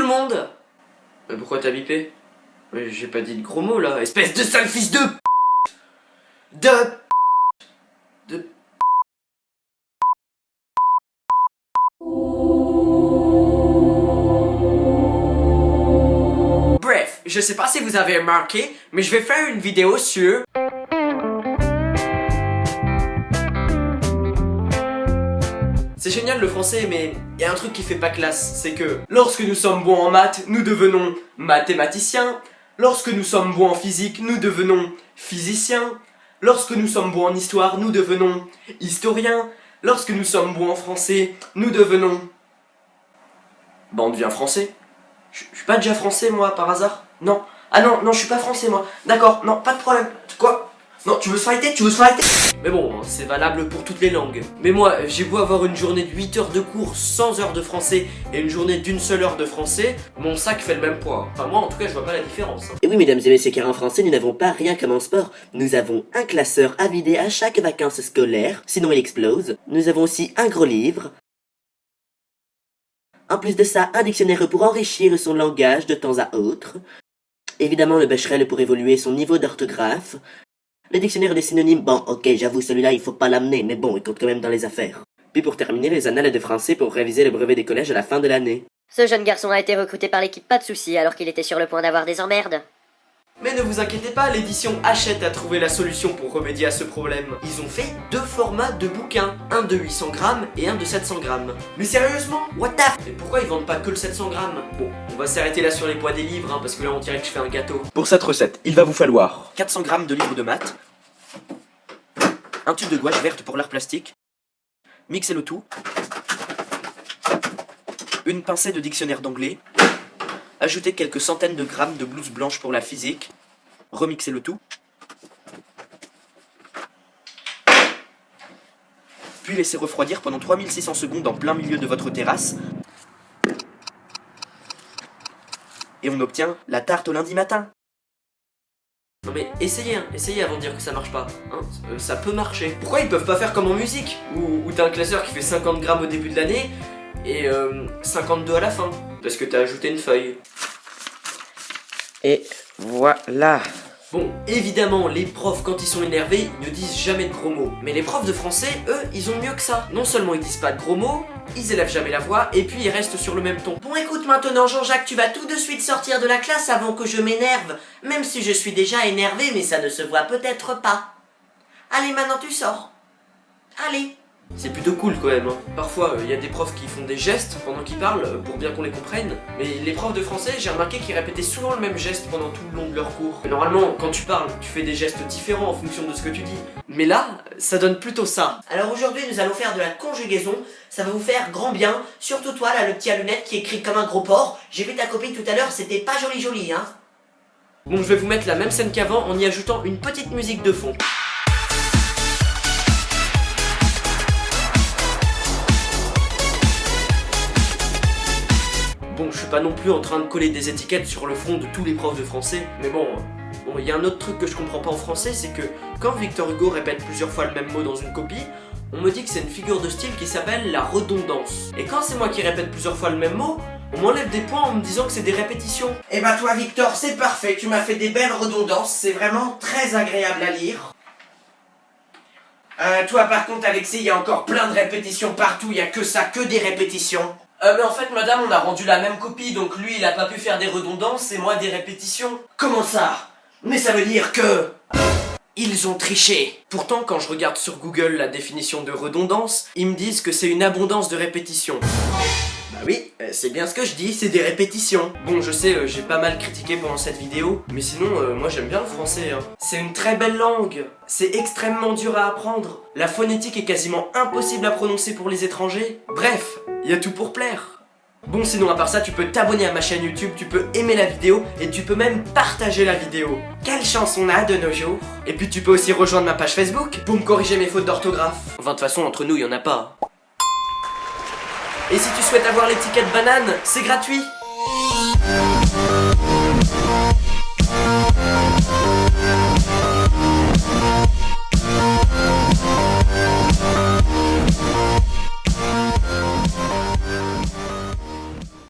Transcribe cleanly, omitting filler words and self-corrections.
monde. Pourquoi t'as bipé? J'ai pas dit de gros mots là, espèce de sale fils de Bref, je sais pas si vous avez remarqué, mais je vais faire une vidéo sur... C'est génial le français, mais il y a un truc qui fait pas classe, c'est que lorsque nous sommes bons en maths, nous devenons mathématiciens. Lorsque nous sommes bons en physique, nous devenons physiciens. Lorsque nous sommes bons en histoire, nous devenons historiens. Lorsque nous sommes bons en français, nous devenons... Bah on devient français. Je suis pas déjà français moi par hasard? Non. Ah non, je suis pas français moi. D'accord, non, pas de problème. Quoi? Non, tu veux se fighter? Mais bon, c'est valable pour toutes les langues. Mais moi, j'ai beau avoir une journée de 8 heures de cours, 100 heures de français et une journée d'une seule heure de français, mon sac fait le même poids. Enfin moi en tout cas je vois pas la différence. Et oui mesdames et messieurs, car en français nous n'avons pas rien comme en sport. Nous avons un classeur à vider à chaque vacances scolaires, sinon il explose. Nous avons aussi un gros livre. En plus de ça, un dictionnaire pour enrichir son langage de temps à autre. Évidemment le Becherel pour évoluer son niveau d'orthographe. Le dictionnaire des synonymes, bon ok j'avoue celui-là il faut pas l'amener, mais bon il compte quand même dans les affaires. Puis pour terminer les annales de français pour réviser le brevet des collèges à la fin de l'année. Ce jeune garçon a été recruté par l'équipe, pas de soucis, alors qu'il était sur le point d'avoir des emmerdes. Mais ne vous inquiétez pas, l'édition Hachette a trouvé la solution pour remédier à ce problème. Ils ont fait 2 formats de bouquins, un de 800 grammes et un de 700 grammes. Mais sérieusement? What the f? Et pourquoi ils vendent pas que le 700 grammes? Bon, on va s'arrêter là sur les poids des livres, hein, parce que là on dirait que je fais un gâteau. Pour cette recette, il va vous falloir 400 grammes de livres de maths, un tube de gouache verte pour l'art plastique, mixez le tout, une pincée de dictionnaire d'anglais, ajoutez quelques centaines de grammes de blouse blanche pour la physique, remixez le tout, puis laissez refroidir pendant 3600 secondes en plein milieu de votre terrasse, et on obtient la tarte au lundi matin. Non mais essayez avant de dire que ça marche pas, hein, ça peut marcher. Pourquoi ils peuvent pas faire comme en musique, où t'as un classeur qui fait 50 grammes au début de l'année, et 52 à la fin, parce que t'as ajouté une feuille. Et voilà. Bon, évidemment, les profs, quand ils sont énervés, ils ne disent jamais de gros mots. Mais les profs de français, eux, ils ont mieux que ça. Non seulement ils disent pas de gros mots, ils élèvent jamais la voix, et puis ils restent sur le même ton. Bon, écoute maintenant, Jean-Jacques, tu vas tout de suite sortir de la classe avant que je m'énerve. Même si je suis déjà énervé, mais ça ne se voit peut-être pas. Allez, maintenant tu sors. Allez. C'est plutôt cool quand même, hein. Parfois, y a des profs qui font des gestes pendant qu'ils parlent, pour bien qu'on les comprenne. Mais les profs de français, j'ai remarqué qu'ils répétaient souvent le même geste pendant tout le long de leur cours. Mais normalement, quand tu parles, tu fais des gestes différents en fonction de ce que tu dis. Mais là, ça donne plutôt ça. Alors aujourd'hui, nous allons faire de la conjugaison. Ça va vous faire grand bien. Surtout toi, là, le petit à lunettes qui écrit comme un gros porc. J'ai vu ta copine tout à l'heure, c'était pas joli, hein. Bon, je vais vous mettre la même scène qu'avant en y ajoutant une petite musique de fond. Bon, je suis pas non plus en train de coller des étiquettes sur le front de tous les profs de français, mais bon, il y a un autre truc que je comprends pas en français, c'est que quand Victor Hugo répète plusieurs fois le même mot dans une copie, on me dit que c'est une figure de style qui s'appelle la redondance. Et quand c'est moi qui répète plusieurs fois le même mot, on m'enlève des points en me disant que c'est des répétitions. Eh bah toi Victor, c'est parfait, tu m'as fait des belles redondances, c'est vraiment très agréable à lire. Toi par contre Alexis, il y a encore plein de répétitions partout, il y a que ça, que des répétitions. Mais en fait madame, on a rendu la même copie, donc lui il a pas pu faire des redondances et moi des répétitions. Comment ça? Mais ça veut dire que... Ils ont triché. Pourtant quand je regarde sur Google la définition de redondance, ils me disent que c'est une abondance de répétitions. Bah oui, c'est bien ce que je dis, c'est des répétitions. Bon, je sais, j'ai pas mal critiqué pendant cette vidéo, mais sinon, moi j'aime bien le français, hein. C'est une très belle langue, c'est extrêmement dur à apprendre. La phonétique est quasiment impossible à prononcer pour les étrangers. Bref, y a tout pour plaire. Bon, sinon à part ça, tu peux t'abonner à ma chaîne YouTube, tu peux aimer la vidéo, et tu peux même partager la vidéo. Quelle chance on a de nos jours. Et puis tu peux aussi rejoindre ma page Facebook pour me corriger mes fautes d'orthographe. Enfin, de toute façon, entre nous, y en a pas. Et si tu souhaites avoir l'étiquette banane, c'est gratuit.